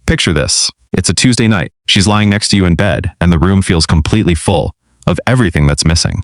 Picture this. It's a Tuesday night. She's lying next to you in bed, and the room feels completely full of everything that's missing.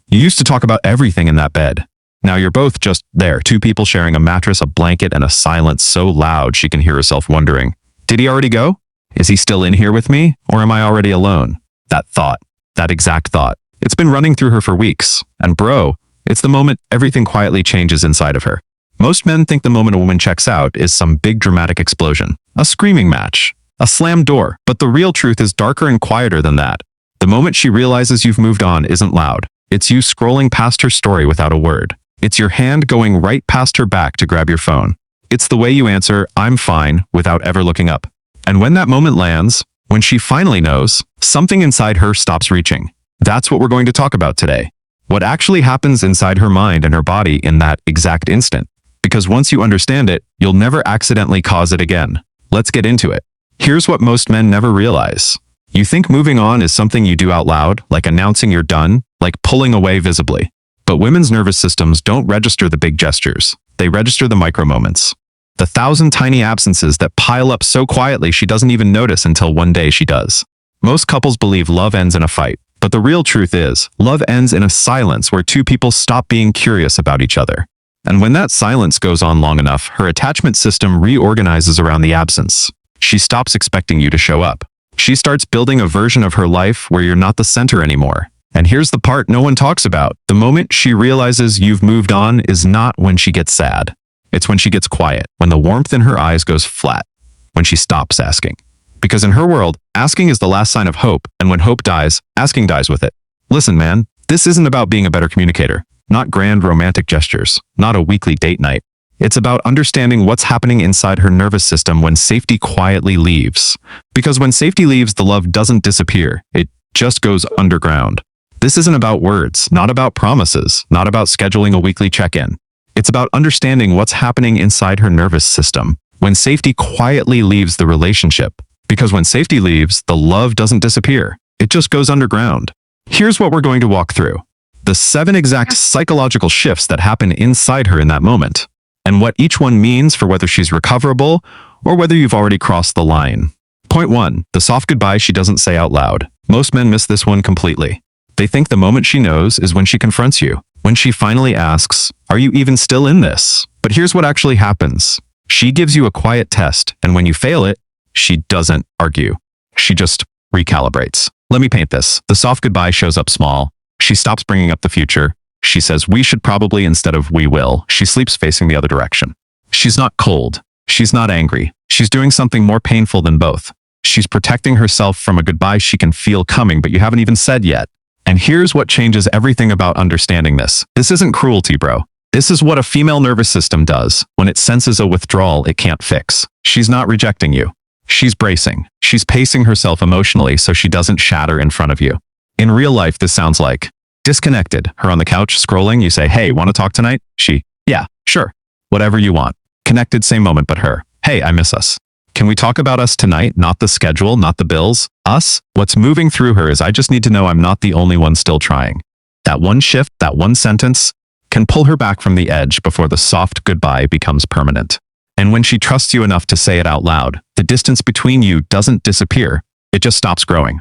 You used to talk about everything in that bed. Now you're both just there, two people sharing a mattress, a blanket, and a silence so loud she can hear herself wondering, did he already go? Is he still in here with me? Or am I already alone? That thought, that exact thought. It's been running through her for weeks. And bro, it's the moment everything quietly changes inside of her. Most men think the moment a woman checks out is some big dramatic explosion, a screaming match, a slammed door. But the real truth is darker and quieter than that. The moment she realizes you've moved on isn't loud. It's you scrolling past her story without a word. It's your hand going right past her back to grab your phone. It's the way you answer, I'm fine, without ever looking up. And when that moment lands, when she finally knows, something inside her stops reaching. That's what we're going to talk about today. What actually happens inside her mind and her body in that exact instant. Because once you understand it, you'll never accidentally cause it again. Let's get into it. Here's what most men never realize. You think moving on is something you do out loud, like announcing you're done, like pulling away visibly. But women's nervous systems don't register the big gestures. They register the micro moments. The 1,000 tiny absences that pile up so quietly she doesn't even notice until one day she does. Most couples believe love ends in a fight. But the real truth is, love ends in a silence where two people stop being curious about each other. And when that silence goes on long enough, her attachment system reorganizes around the absence. She stops expecting you to show up. She starts building a version of her life where you're not the center anymore. And here's the part no one talks about. The moment she realizes you've moved on is not when she gets sad. It's when she gets quiet, when the warmth in her eyes goes flat, when she stops asking. Because in her world, asking is the last sign of hope, and when hope dies, asking dies with it. Listen, man, this isn't about being a better communicator, not grand romantic gestures, not a weekly date night. It's about understanding what's happening inside her nervous system when safety quietly leaves. Because when safety leaves, the love doesn't disappear, it just goes underground. This isn't about words, not about promises, not about scheduling a weekly check-in. It's about understanding what's happening inside her nervous system when safety quietly leaves the relationship. Because when safety leaves, the love doesn't disappear. It just goes underground. Here's what we're going to walk through. The 7 exact psychological shifts that happen inside her in that moment, and what each one means for whether she's recoverable or whether you've already crossed the line. Point 1. The soft goodbye she doesn't say out loud. Most men miss this one completely. They think the moment she knows is when she confronts you, when she finally asks, are you even still in this? But here's what actually happens. She gives you a quiet test, and when you fail it, she doesn't argue. She just recalibrates. Let me paint this. The soft goodbye shows up small. She stops bringing up the future. She says we should probably instead of we will. She sleeps facing the other direction. She's not cold. She's not angry. She's doing something more painful than both. She's protecting herself from a goodbye she can feel coming, but you haven't even said yet. And here's what changes everything about understanding this. This isn't cruelty, bro. This is what a female nervous system does when it senses a withdrawal it can't fix. She's not rejecting you. She's bracing. She's pacing herself emotionally so she doesn't shatter in front of you. In real life, this sounds like disconnected. Her on the couch scrolling, you say, hey, want to talk tonight? She, yeah, sure. Whatever you want. Connected, same moment, but her, hey, I miss us. Can we talk about us tonight? Not the schedule, not the bills. Us? What's moving through her is I just need to know I'm not the only one still trying. That one shift, that one sentence can pull her back from the edge before the soft goodbye becomes permanent. And when she trusts you enough to say it out loud, the distance between you doesn't disappear. It just stops growing.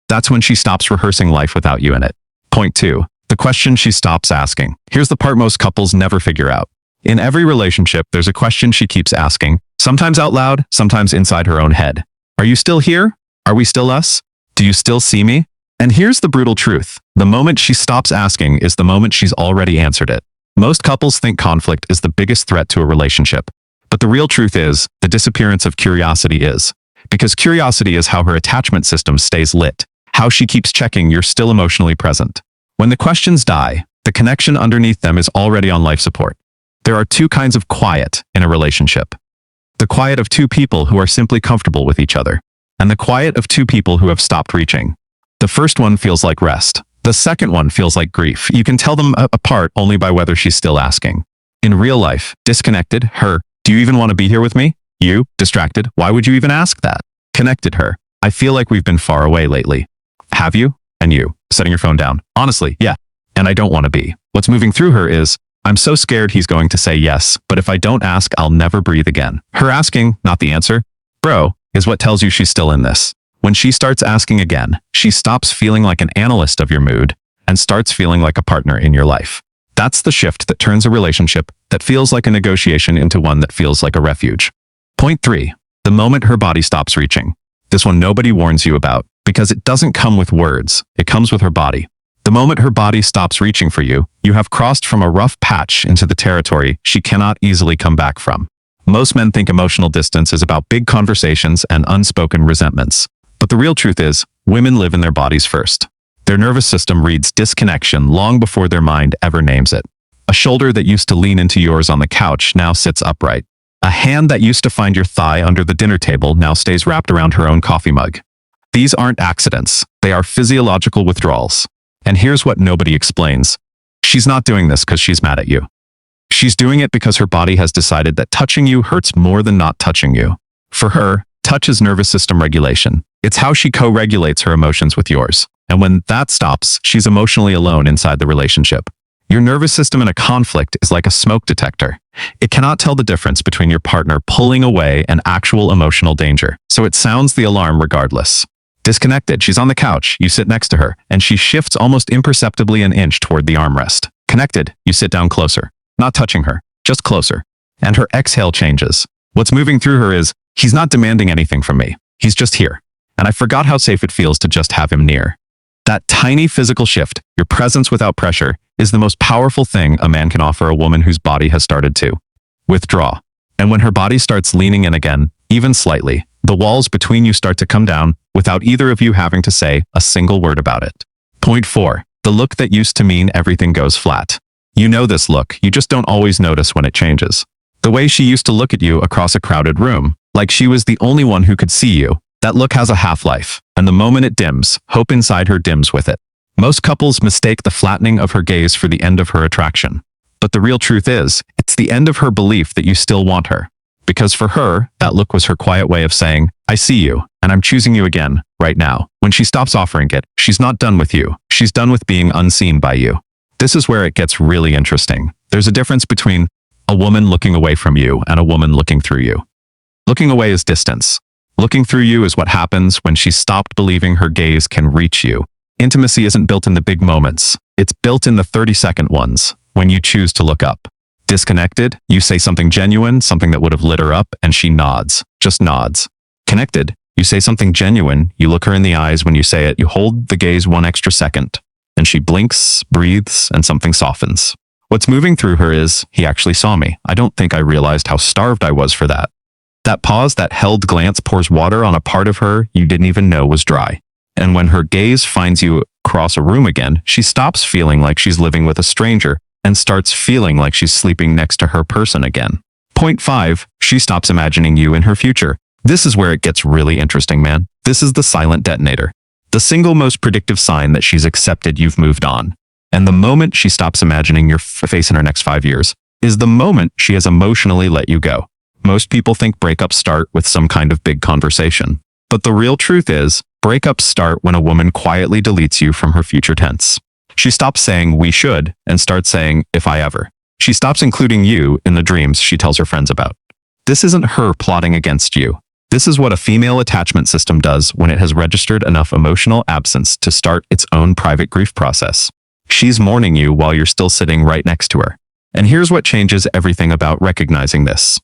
That's when she stops rehearsing life without you in it. Point 2. The question she stops asking. Here's the part most couples never figure out. In every relationship, there's a question she keeps asking, sometimes out loud, sometimes inside her own head. Are you still here? Are we still us? Do you still see me? And here's the brutal truth. The moment she stops asking is the moment she's already answered it. Most couples think conflict is the biggest threat to a relationship. But the real truth is, the disappearance of curiosity is. Because curiosity is how her attachment system stays lit, how she keeps checking you're still emotionally present. When the questions die, the connection underneath them is already on life support. There are 2 kinds of quiet in a relationship. The quiet of 2 people who are simply comfortable with each other, and the quiet of 2 people who have stopped reaching. The first one feels like rest. The second one feels like grief. You can tell them apart only by whether she's still asking. In real life, disconnected, her, do you even want to be here with me? You, distracted, why would you even ask that? Connected, her, I feel like we've been far away lately. Have you? And you, setting your phone down. Honestly, yeah. And I don't want to be. What's moving through her is, I'm so scared he's going to say yes, but if I don't ask, I'll never breathe again. Her asking, not the answer. Bro, is what tells you she's still in this. When she starts asking again, she stops feeling like an analyst of your mood and starts feeling like a partner in your life. That's the shift that turns a relationship that feels like a negotiation into one that feels like a refuge. Point 3. The moment her body stops reaching. This one nobody warns you about because it doesn't come with words, it comes with her body. The moment her body stops reaching for you, you have crossed from a rough patch into the territory she cannot easily come back from. Most men think emotional distance is about big conversations and unspoken resentments. But the real truth is, women live in their bodies first. Their nervous system reads disconnection long before their mind ever names it. A shoulder that used to lean into yours on the couch now sits upright. A hand that used to find your thigh under the dinner table now stays wrapped around her own coffee mug. These aren't accidents. They are physiological withdrawals. And here's what nobody explains. She's not doing this because she's mad at you. She's doing it because her body has decided that touching you hurts more than not touching you. For her, touch is nervous system regulation. It's how she co-regulates her emotions with yours. And when that stops, she's emotionally alone inside the relationship. Your nervous system in a conflict is like a smoke detector. It cannot tell the difference between your partner pulling away and actual emotional danger, so it sounds the alarm regardless. Disconnected, she's on the couch, you sit next to her, and she shifts almost imperceptibly an inch toward the armrest. Connected, you sit down closer, not touching her, just closer. And her exhale changes. What's moving through her is, he's not demanding anything from me, he's just here. And I forgot how safe it feels to just have him near. That tiny physical shift, your presence without pressure, is the most powerful thing a man can offer a woman whose body has started to withdraw. And when her body starts leaning in again, even slightly, the walls between you start to come down without either of you having to say a single word about it. Point 4. The look that used to mean everything goes flat. You know this look, you just don't always notice when it changes. The way she used to look at you across a crowded room, like she was the only one who could see you, that look has a half-life, and the moment it dims, hope inside her dims with it. Most couples mistake the flattening of her gaze for the end of her attraction. But the real truth is, it's the end of her belief that you still want her. Because for her, that look was her quiet way of saying, I see you, and I'm choosing you again, right now. When she stops offering it, she's not done with you. She's done with being unseen by you. This is where it gets really interesting. There's a difference between a woman looking away from you and a woman looking through you. Looking away is distance. Looking through you is what happens when she stopped believing her gaze can reach you. Intimacy isn't built in the big moments. It's built in the 30-second ones, when you choose to look up. Disconnected, you say something genuine, something that would have lit her up, and she nods, just nods. Connected, you say something genuine, you look her in the eyes when you say it, you hold the gaze one extra second, and she blinks, breathes, and something softens. What's moving through her is, he actually saw me. I don't think I realized how starved I was for that. That pause, that held glance pours water on a part of her you didn't even know was dry. And when her gaze finds you across a room again, she stops feeling like she's living with a stranger and starts feeling like she's sleeping next to her person again. Point 5, she stops imagining you in her future. This is where it gets really interesting, man. This is the silent detonator. The single most predictive sign that she's accepted you've moved on. And the moment she stops imagining your face in her next 5 years is the moment she has emotionally let you go. Most people think breakups start with some kind of big conversation. But the real truth is, breakups start when a woman quietly deletes you from her future tense. She stops saying we should and starts saying if I ever. She stops including you in the dreams she tells her friends about. This isn't her plotting against you. This is what a female attachment system does when it has registered enough emotional absence to start its own private grief process. She's mourning you while you're still sitting right next to her. And here's what changes everything about recognizing this.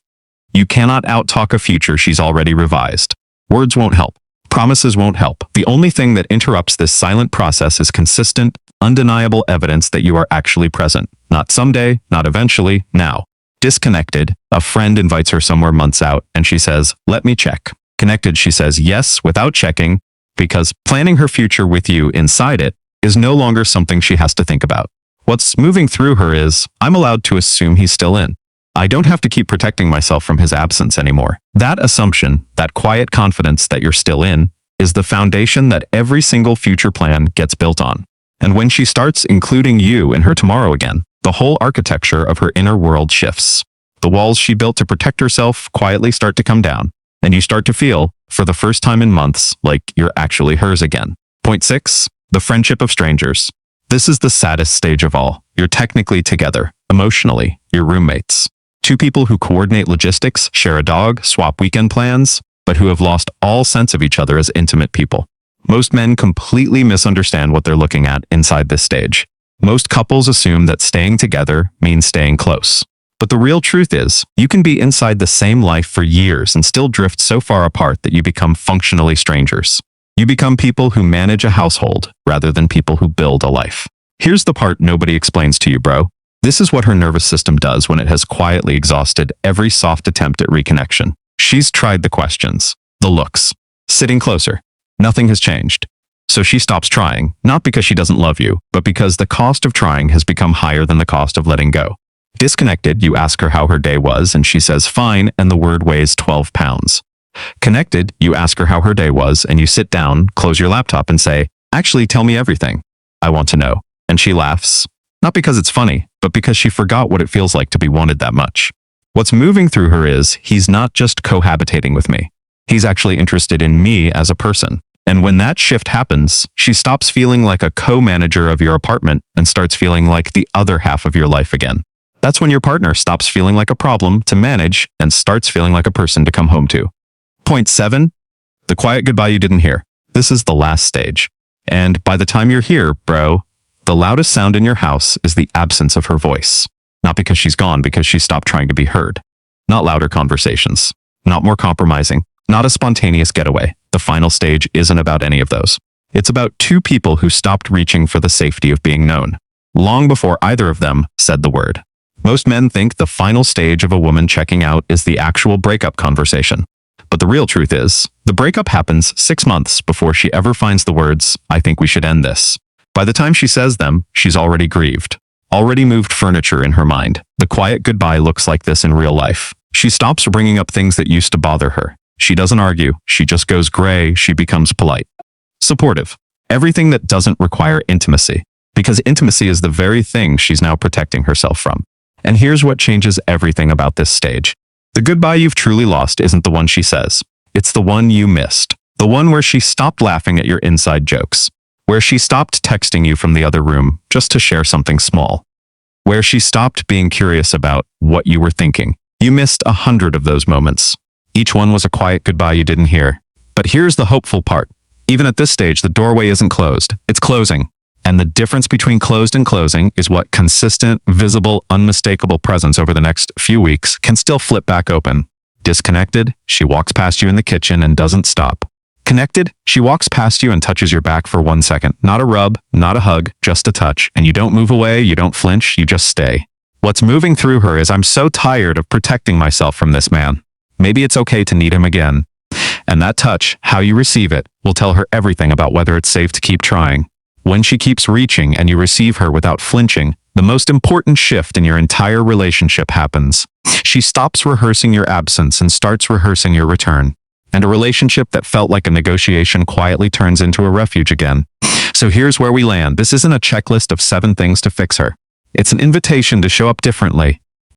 You cannot out-talk a future she's already revised. Words won't help. Promises won't help. The only thing that interrupts this silent process is consistent, undeniable evidence that you are actually present. Not someday, not eventually, now. Disconnected, a friend invites her somewhere months out, and she says, let me check. Connected, she says yes without checking, because planning her future with you inside it is no longer something she has to think about. What's moving through her is, I'm allowed to assume he's still in. I don't have to keep protecting myself from his absence anymore. That assumption, that quiet confidence that you're still in, is the foundation that every single future plan gets built on. And when she starts including you in her tomorrow again, the whole architecture of her inner world shifts. The walls she built to protect herself quietly start to come down, and you start to feel, for the first time in months, like you're actually hers again. Point 6, the friendship of strangers. This is the saddest stage of all. You're technically together, emotionally, you're roommates. Two people who coordinate logistics, share a dog, swap weekend plans, but who have lost all sense of each other as intimate people. Most men completely misunderstand what they're looking at inside this stage. Most couples assume that staying together means staying close. But the real truth is, you can be inside the same life for years and still drift so far apart that you become functionally strangers. You become people who manage a household rather than people who build a life. Here's the part nobody explains to you, bro. This is what her nervous system does when it has quietly exhausted every soft attempt at reconnection. She's tried the questions, the looks, sitting closer. Nothing has changed. So she stops trying, not because she doesn't love you, but because the cost of trying has become higher than the cost of letting go. Disconnected, you ask her how her day was, and she says fine, and the word weighs 12 pounds. Connected, you ask her how her day was, and you sit down, close your laptop, and say, actually, tell me everything. I want to know. And she laughs, not because it's funny, but because she forgot what it feels like to be wanted that much. What's moving through her is, he's not just cohabitating with me. He's actually interested in me as a person. And when that shift happens, she stops feeling like a co-manager of your apartment and starts feeling like the other half of your life again. That's when your partner stops feeling like a problem to manage and starts feeling like a person to come home to. Point 7, the quiet goodbye you didn't hear. This is the last stage. And by the time you're here, bro, the loudest sound in your house is the absence of her voice. Not because she's gone, because she stopped trying to be heard. Not louder conversations. Not more compromising. Not a spontaneous getaway. The final stage isn't about any of those. It's about two people who stopped reaching for the safety of being known, long before either of them said the word. Most men think the final stage of a woman checking out is the actual breakup conversation. But the real truth is, the breakup happens 6 months before she ever finds the words, I think we should end this. By the time she says them, she's already grieved, already moved furniture in her mind. The quiet goodbye looks like this in real life. She stops bringing up things that used to bother her. She doesn't argue. She just goes gray. She becomes polite. Supportive. Everything that doesn't require intimacy. Because intimacy is the very thing she's now protecting herself from. And here's what changes everything about this stage. The goodbye you've truly lost isn't the one she says. It's the one you missed. The one where she stopped laughing at your inside jokes. Where she stopped texting you from the other room just to share something small. Where she stopped being curious about what you were thinking. You missed 100 of those moments. Each one was a quiet goodbye you didn't hear. But here's the hopeful part. Even at this stage, the doorway isn't closed. It's closing. And the difference between closed and closing is what consistent, visible, unmistakable presence over the next few weeks can still flip back open. Disconnected, she walks past you in the kitchen and doesn't stop. Connected, she walks past you and touches your back for 1 second. Not a rub, not a hug, just a touch. And you don't move away, you don't flinch, you just stay. What's moving through her is, I'm so tired of protecting myself from this man. Maybe it's okay to need him again. And that touch, how you receive it, will tell her everything about whether it's safe to keep trying. When she keeps reaching and you receive her without flinching, the most important shift in your entire relationship happens. She stops rehearsing your absence and starts rehearsing your return. And a relationship that felt like a negotiation quietly turns into a refuge again. So here's where we land. This isn't a checklist of 7 things to fix her. It's an invitation to show up differently,